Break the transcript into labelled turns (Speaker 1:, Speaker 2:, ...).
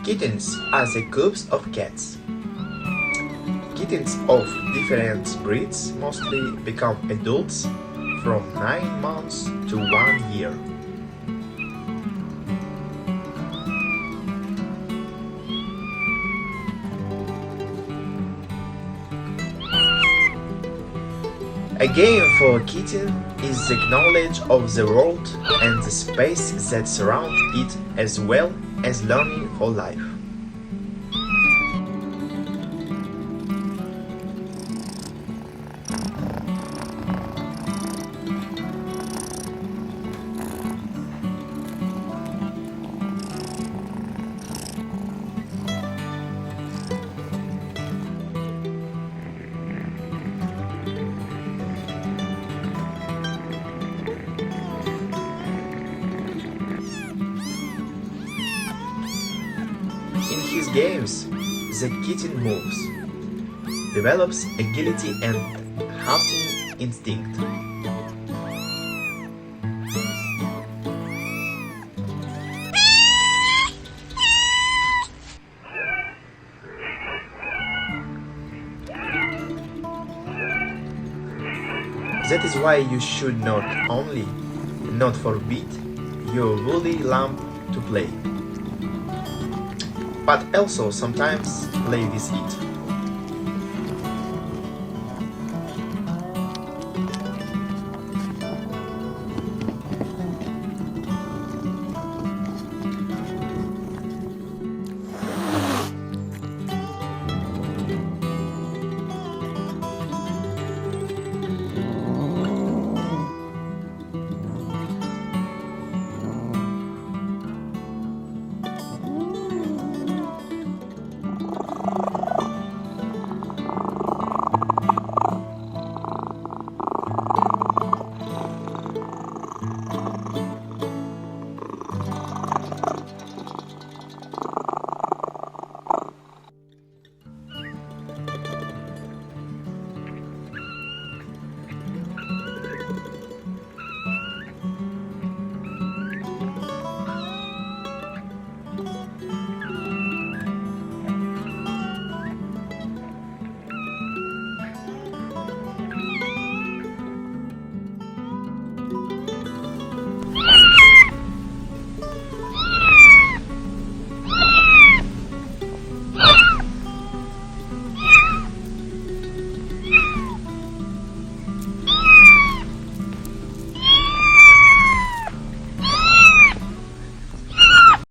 Speaker 1: Kittens are the cubs of cats. Kittens of different breeds mostly become adults from 9 months to 1 year. A game for a kitten is the knowledge of the world and the space that surround it, as well as learning for life. In his games, the kitten moves, develops agility and hunting instinct. That is why you should not forbid your woolly lamb to play, but also sometimes play with it.